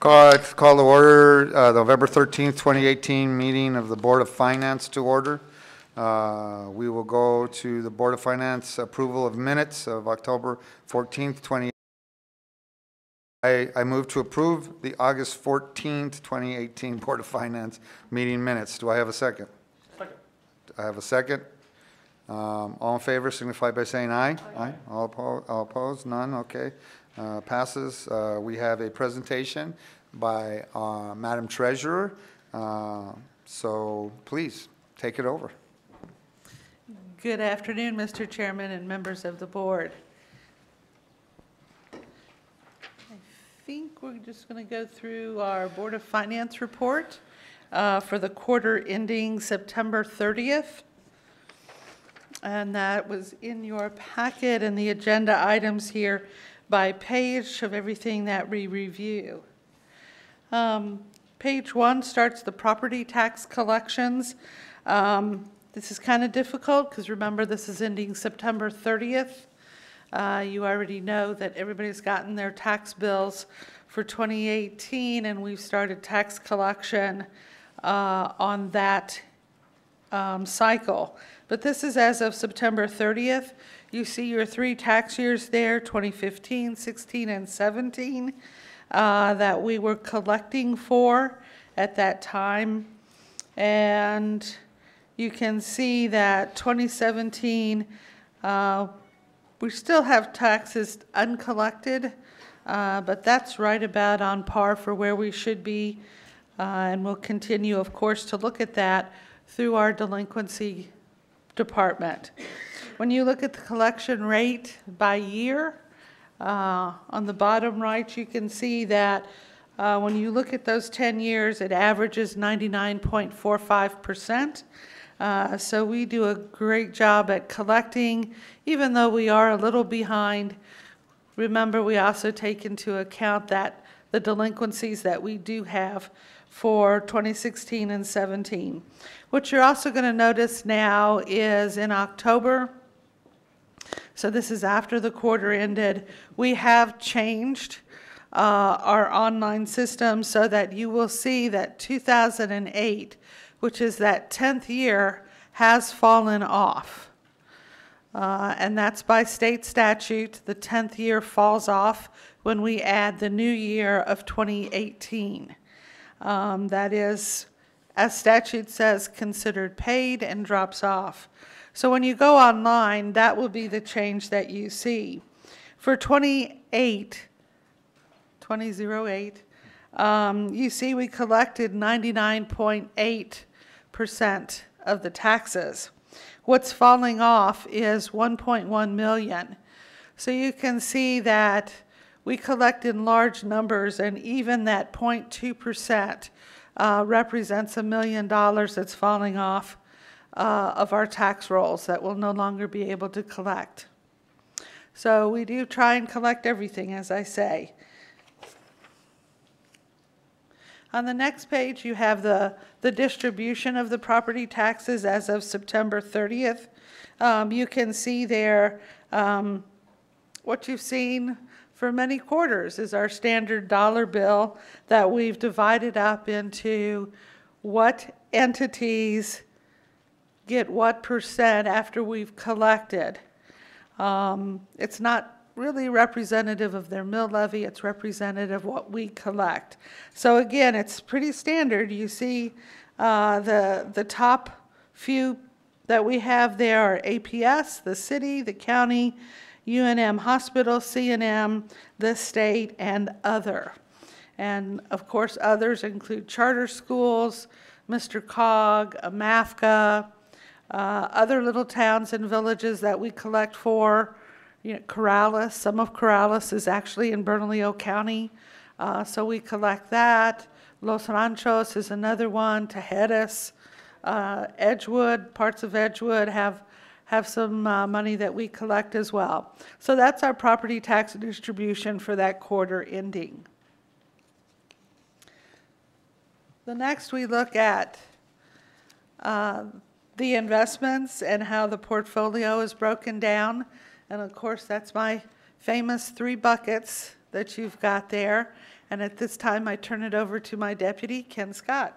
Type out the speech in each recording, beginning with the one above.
Call the order, November 13th, 2018 meeting of the Board of Finance to order. We will go to the Board of Finance approval of minutes of October 14th, 2018. I move to approve the August 14th, 2018 Board of Finance meeting minutes. Do I have a second? Second. I have a second. All in favor signify by saying aye. Aye. All opposed? None? Okay. Passes. We have a presentation by Madam Treasurer. So please take it over. Good afternoon, Mr. Chairman and members of the board. I think we're just going to go through our Board of Finance report for the quarter ending September 30th. And that was in your packet, and the agenda items here by page of everything that we review. Page 1 starts the property tax collections. This is kind of difficult because remember this is ending September 30th. You already know that everybody's gotten their tax bills for 2018, and we've started tax collection on that cycle. But this is as of September 30th. You see your 3 tax years there, 2015, 16, and 17, that we were collecting for at that time. And you can see that 2017, we still have taxes uncollected, but that's right about on par for where we should be. And we'll continue, of course, to look at that through our delinquency department. When you look at the collection rate by year, on the bottom right, you can see that when you look at those 10 years, it averages 99.45%. So we do a great job at collecting, even though we are a little behind. Remember, we also take into account that the delinquencies that we do have for 2016 and 17. What you're also going to notice now is in October, so this is after the quarter ended, we have changed our online system so that you will see that 2008, which is that 10th year, has fallen off. And that's by state statute. The 10th year falls off when we add the new year of 2018. That is, as statute says, considered paid and drops off. So when you go online, that will be the change that you see. For 2008, you see we collected 99.8% of the taxes. What's falling off is 1.1 million. So you can see that we collect in large numbers, and even that 0.2% represents $1 million that's falling off of our tax rolls that we'll no longer be able to collect. So we do try and collect everything, as I say. On the next page, you have the distribution of the property taxes as of September 30th. You can see there what you've seen for many quarters is our standard dollar bill that we've divided up into what entities get what percent after we've collected. It's not really representative of their mill levy, it's representative of what we collect. So again, it's pretty standard. You see the top few that we have there are APS, the city, the county, UNM Hospital, CNM, the state, and other. And of course, others include charter schools, Mr. Cog, MAFCA, other little towns and villages that we collect for. You know, Corrales, some of Corrales is actually in Bernalillo County, so we collect that. Los Ranchos is another one, Tejedas, Edgewood, parts of Edgewood have some money that we collect as well. So that's our property tax distribution for that quarter ending. The next we look at the investments and how the portfolio is broken down. And of course, that's my famous 3 buckets that you've got there. And at this time, I turn it over to my deputy, Ken Scott.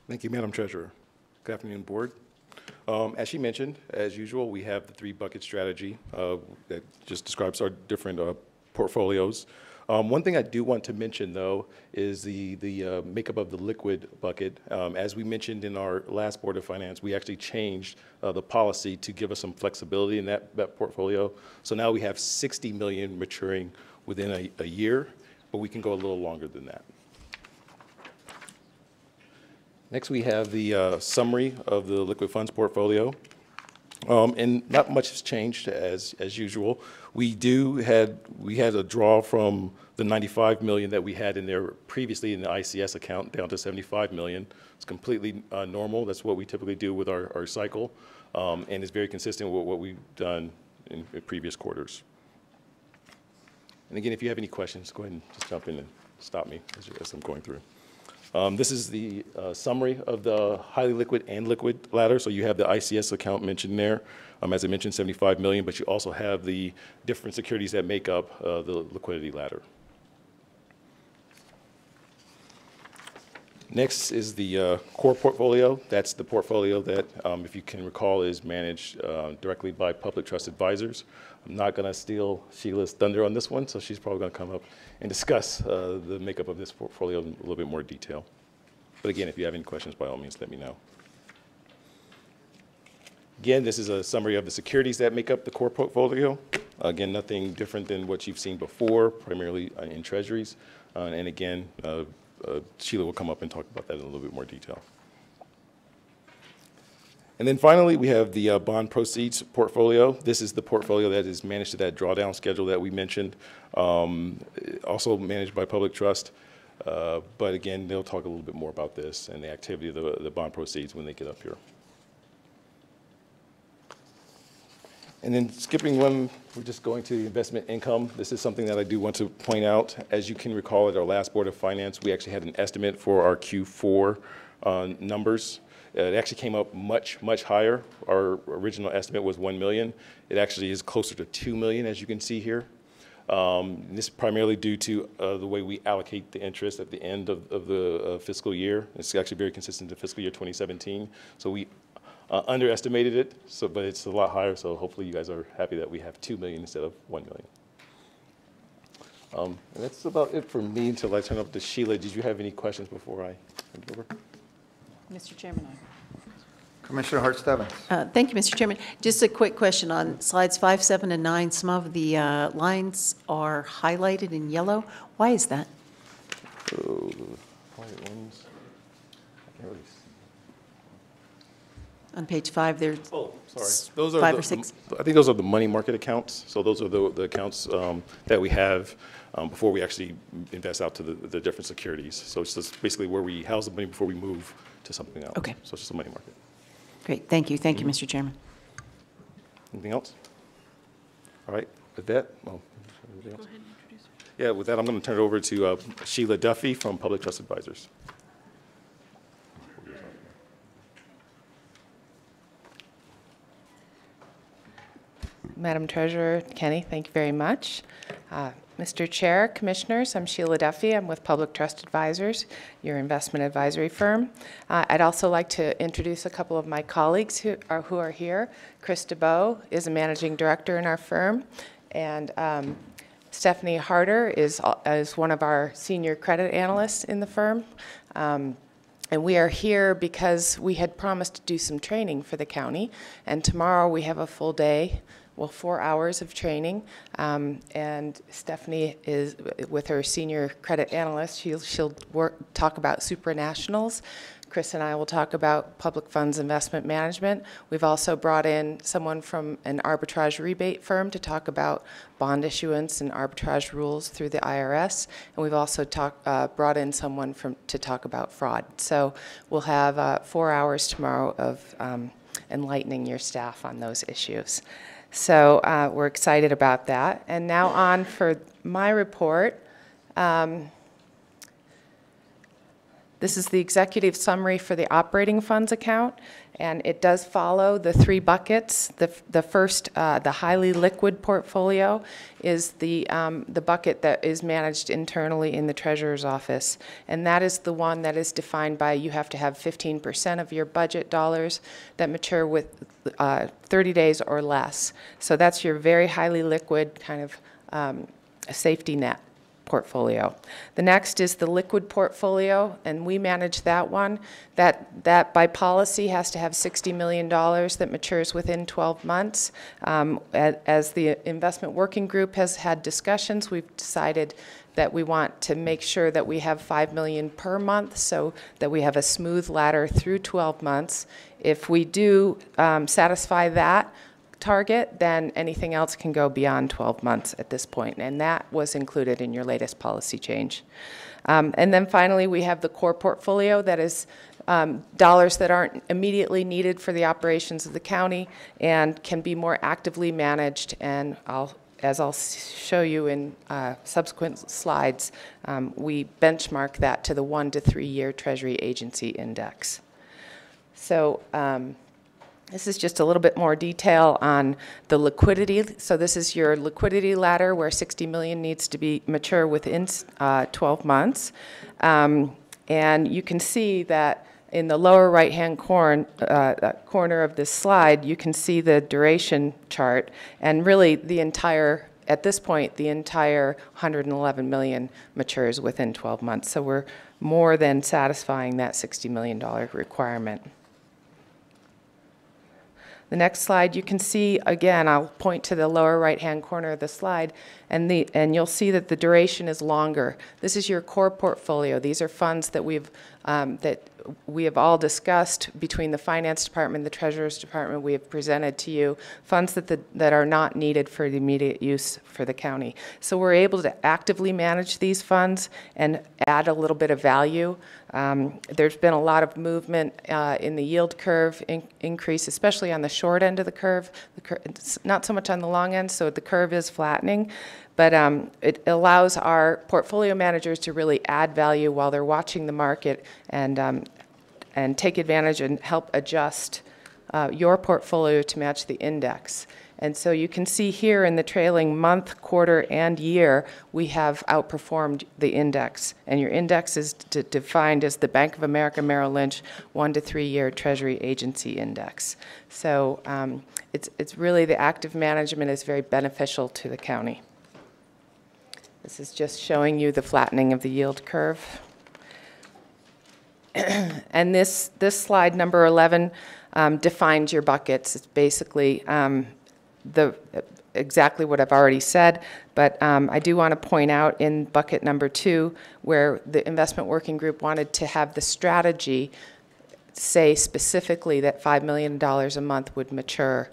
Thank you, Madam Treasurer. Good afternoon, Board. As she mentioned, as usual, we have the three-bucket strategy that just describes our different portfolios. One thing I do want to mention, though, is the makeup of the liquid bucket. As we mentioned in our last Board of Finance, we actually changed the policy to give us some flexibility in that portfolio. So now we have $60 million maturing within a year, but we can go a little longer than that. Next, we have the summary of the liquid funds portfolio. And not much has changed as usual. We had a draw from the $95 million that we had in there previously in the ICS account down to $75 million. It's completely normal. That's what we typically do with our cycle, and it's very consistent with what we've done in previous quarters. And again, if you have any questions, go ahead and just jump in and stop me as I'm going through. This is the summary of the highly liquid and liquid ladder. So you have the ICS account mentioned there. As I mentioned, $75 million, but you also have the different securities that make up the liquidity ladder. Next is the core portfolio. That's the portfolio that, if you can recall, is managed directly by public trust advisors. I'm not going to steal Sheila's thunder on this one, so she's probably going to come up and discuss the makeup of this portfolio in a little bit more detail. But again, if you have any questions, by all means, let me know. Again, this is a summary of the securities that make up the core portfolio. Again, nothing different than what you've seen before, primarily in treasuries. And again, Sheila will come up and talk about that in a little bit more detail. And then finally, we have the bond proceeds portfolio. This is the portfolio that is managed to that drawdown schedule that we mentioned, also managed by public trust. But again, they'll talk a little bit more about this and the activity of the bond proceeds when they get up here. And then skipping one, we're just going to the investment income. This is something that I do want to point out. As you can recall, at our last Board of Finance, we actually had an estimate for our Q4 numbers. It actually came up much, much higher. Our original estimate was $1 million. It actually is closer to $2 million, as you can see here. This is primarily due to the way we allocate the interest at the end of the fiscal year. It's actually very consistent to fiscal year 2017. So we underestimated it, but it's a lot higher, so hopefully you guys are happy that we have $2 million instead of $1 million. And that's about it for me until I turn over to Sheila. Did you have any questions before I hand it over? Mr. Chairman. Commissioner Hart Stebbins. Thank you, Mr. Chairman. Just a quick question on slides 5, 7, and 9. Some of the lines are highlighted in yellow. Why is that? Oh, the white ones. I can't really see. On page 5, there's Oh, sorry. Those are 5 or 6. I think those are the money market accounts. So those are the accounts that we have before we actually invest out to the different securities. So it's just basically where we house the money before we move to something else. Okay. So it's just a money market. Great. Thank you. Thank you, Mr. Chairman. Anything else? All right. With that, anything else? Go ahead and introduce her. Yeah, with that, I'm going to turn it over to Sheila Duffy from Public Trust Advisors. Madam Treasurer Kenny, thank you very much. Mr. Chair, Commissioners, I'm Sheila Duffy. I'm with Public Trust Advisors, your investment advisory firm. I'd also like to introduce a couple of my colleagues who are here. Chris DeBow is a managing director in our firm, and Stephanie Harder is one of our senior credit analysts in the firm. And we are here because we had promised to do some training for the county, and tomorrow we have a full day. Well, 4 hours of training, and Stephanie is with her senior credit analyst. She'll talk about supranationals. Chris and I will talk about public funds investment management. We've also brought in someone from an arbitrage rebate firm to talk about bond issuance and arbitrage rules through the IRS, and we've also brought in someone to talk about fraud. So we'll have 4 hours tomorrow of enlightening your staff on those issues. So we're excited about that. And now on for my report. This is the executive summary for the operating funds account, and it does follow the three buckets. The first, the highly liquid portfolio, is the bucket that is managed internally in the treasurer's office, and that is the one that is defined by you have to have 15% of your budget dollars that mature with 30 days or less. So that's your very highly liquid kind of a safety net portfolio. The next is the liquid portfolio, and we manage that one. That by policy has to have $60 million that matures within 12 months. As the investment working group has had discussions, we've decided that we want to make sure that we have $5 million per month so that we have a smooth ladder through 12 months. If we do satisfy that target, then anything else can go beyond 12 months at this point, and that was included in your latest policy change. And then finally, we have the core portfolio that is dollars that aren't immediately needed for the operations of the county and can be more actively managed, and as I'll show you in subsequent slides, we benchmark that to the 1 to 3 year Treasury Agency Index. So this is just a little bit more detail on the liquidity. So this is your liquidity ladder where $60 million needs to be mature within 12 months. And you can see that in the lower right-hand corner of this slide, you can see the duration chart. And really, at this point, the entire $111 million matures within 12 months. So we're more than satisfying that $60 million requirement. The next slide, you can see, again, I'll point to the lower right-hand corner of the slide, and you'll see that the duration is longer. This is your core portfolio. These are funds that we have all discussed between the Finance Department and the Treasurer's Department. We have presented to you funds that are not needed for the immediate use for the county. So we're able to actively manage these funds and add a little bit of value. There's been a lot of movement in the yield curve increase, especially on the short end of the curve. It's not so much on the long end, so the curve is flattening. But it allows our portfolio managers to really add value while they're watching the market and take advantage and help adjust your portfolio to match the index. And so you can see here in the trailing month, quarter, and year, we have outperformed the index. And your index is defined as the Bank of America Merrill Lynch 1 to 3 year Treasury Agency Index. So it's really, the active management is very beneficial to the county. This is just showing you the flattening of the yield curve. And this slide, number 11, defines your buckets. It's basically exactly what I've already said, but I do want to point out in bucket number 2, where the investment working group wanted to have the strategy say specifically that $5 million a month would mature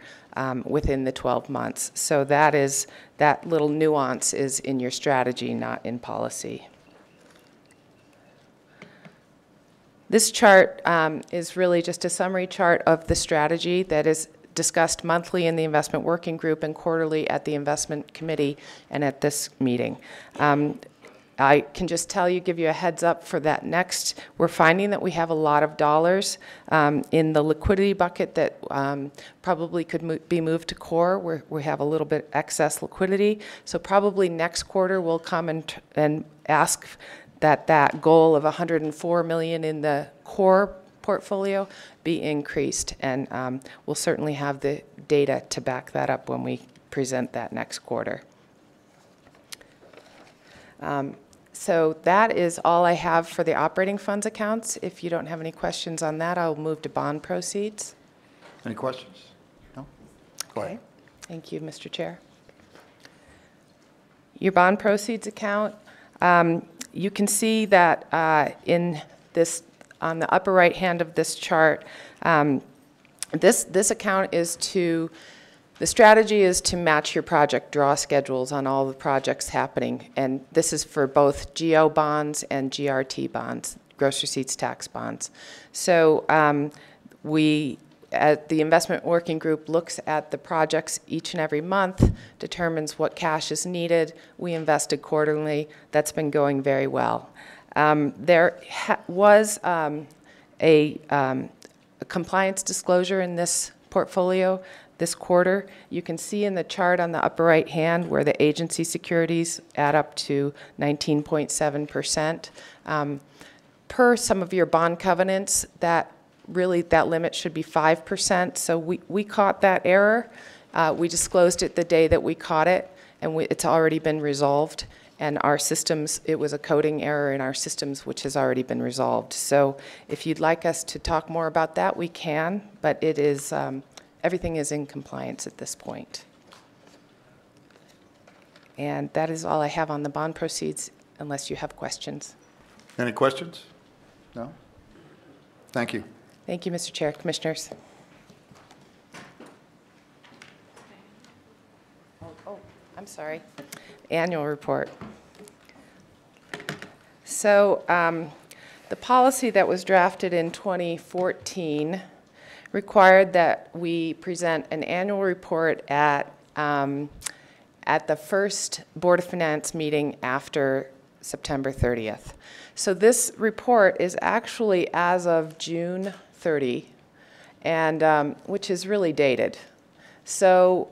within the 12 months. So that little nuance is in your strategy, not in policy. This chart is really just a summary chart of the strategy that is discussed monthly in the investment working group and quarterly at the investment committee and at this meeting. I can just tell you, give you a heads up for that next. We're finding that we have a lot of dollars in the liquidity bucket that probably could be moved to core, where we have a little bit excess liquidity. So probably next quarter we'll come and ask that goal of $104 million in the core portfolio be increased. And we'll certainly have the data to back that up when we present that next quarter. So that is all I have for the operating funds accounts. If you don't have any questions on that, I'll move to bond proceeds. Any questions? No? Go ahead. Thank you, Mr. Chair. Your bond proceeds account, you can see that in this, on the upper right hand of this chart, this account is to, the strategy is to match your project draw schedules on all the projects happening, and this is for both GO bonds and GRT bonds, gross receipts tax bonds. So we the investment working group looks at the projects each and every month, determines what cash is needed. We invested quarterly. That's been going very well. There was a compliance disclosure in this portfolio this quarter. You can see in the chart on the upper right hand where the agency securities add up to 19.7%. Per some of your bond covenants, that limit should be 5%. So we caught that error. We disclosed it the day that we caught it, and it's already been resolved. And our systems, it was a coding error in our systems, which has already been resolved. So if you'd like us to talk more about that, we can, but it is, everything is in compliance at this point. And that is all I have on the bond proceeds, unless you have questions. Any questions? No? Thank you. Thank you, Mr. Chair, Commissioners. Oh, I'm sorry. Annual report. So the policy that was drafted in 2014 required that we present an annual report at the first Board of Finance meeting after September 30th. So this report is actually as of June 30, and which is really dated. So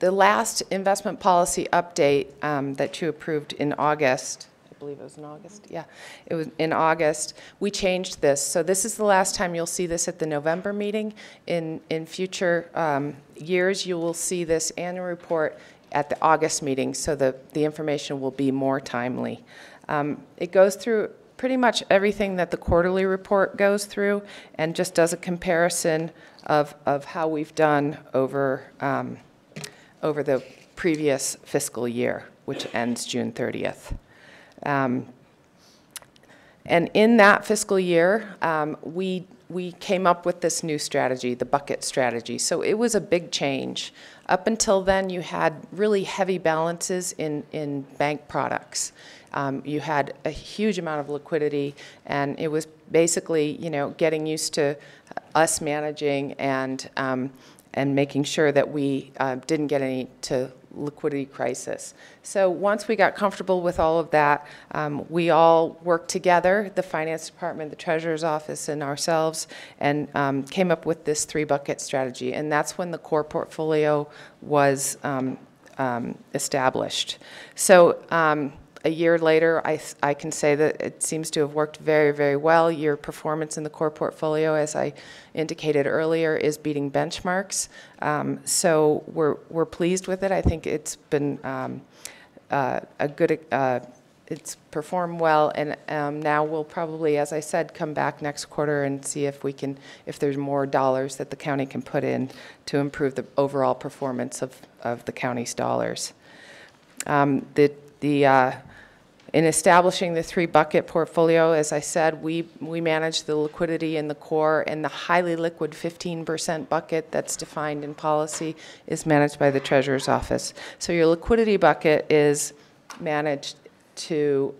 the last investment policy update that you approved in August, I believe it was in August, yeah, it was in August, we changed this. So this is the last time you'll see this at the November meeting. In future years, you will see this annual report at the August meeting, so the information will be more timely. It goes through pretty much everything that the quarterly report goes through, and just does a comparison of how we've done over the previous fiscal year, which ends June 30th. And in that fiscal year, we came up with this new strategy, the bucket strategy. So it was a big change. Up until then, you had really heavy balances in bank products. You had a huge amount of liquidity, and it was basically, getting used to us managing and making sure that we didn't get any to liquidity crisis. So once we got comfortable with all of that, we all worked together, the Finance Department, the Treasurer's Office, and ourselves, and came up with this 3-bucket strategy. And that's when the core portfolio was established. So a year later, I can say that it seems to have worked very, very well. Your performance in the core portfolio, as I indicated earlier, is beating benchmarks. So we're pleased with it. I think it's been a good, it's performed well, and now we'll probably, as I said, come back next quarter and see if we can, if there's more dollars that the county can put in to improve the overall performance of the county's dollars. In establishing the 3-bucket portfolio, as I said, we manage the liquidity in the core, and the highly liquid 15% bucket that's defined in policy is managed by the Treasurer's Office. So your liquidity bucket is managed to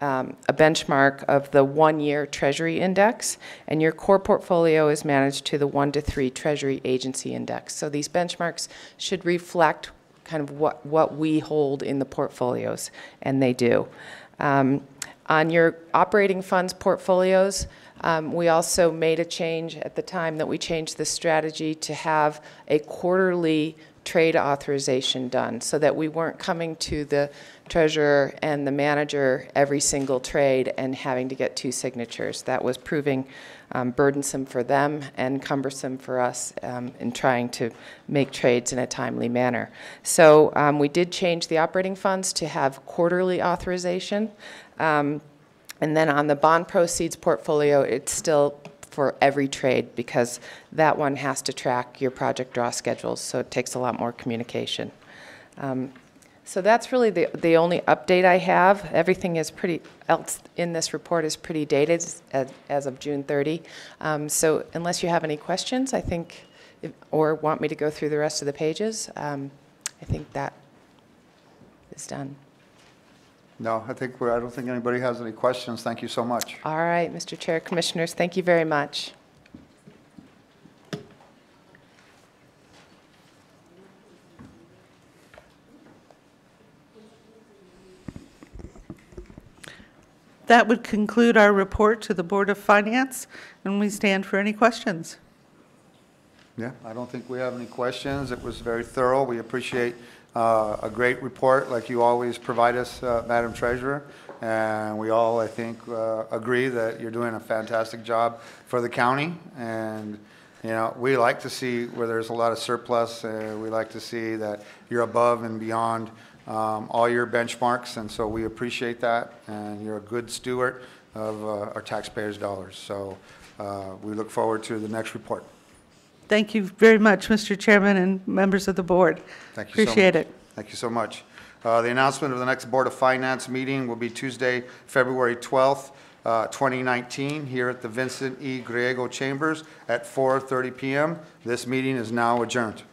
a benchmark of the 1-year Treasury Index, and your core portfolio is managed to the 1 to 3 Treasury Agency Index. So these benchmarks should reflect kind of what we hold in the portfolios, and they do. On your operating funds portfolios, we also made a change at the time that we changed the strategy to have a quarterly trade authorization done, so that we weren't coming to the treasurer and the manager every single trade and having to get 2 signatures. That was proving burdensome for them and cumbersome for us in trying to make trades in a timely manner. So we did change the operating funds to have quarterly authorization. And then on the bond proceeds portfolio, it's still for every trade, because that one has to track your project draw schedules, so it takes a lot more communication. So that's really the only update I have. Everything is else in this report is pretty dated as of June 30. So unless you have any questions, I think, or want me to go through the rest of the pages, I think that is done. No, I don't think anybody has any questions. Thank you so much. All right, Mr. Chair, Commissioners, thank you very much. That would conclude our report to the Board of Finance, and we stand for any questions. Yeah, I don't think we have any questions. It was very thorough. We appreciate a great report like you always provide us, Madam Treasurer. And we all, I think, agree that you're doing a fantastic job for the county. And, you know, we like to see where there's a lot of surplus. We like to see that you're above and beyond all your benchmarks. And so we appreciate that. And you're a good steward of our taxpayers' dollars. So we look forward to the next report. Thank you very much, Mr. Chairman and members of the board. Thank you so much. Appreciate it. Thank you so much. The announcement of the next Board of Finance meeting will be Tuesday, February 12th, 2019, here at the Vincent E. Griego Chambers at 4:30 p.m. This meeting is now adjourned.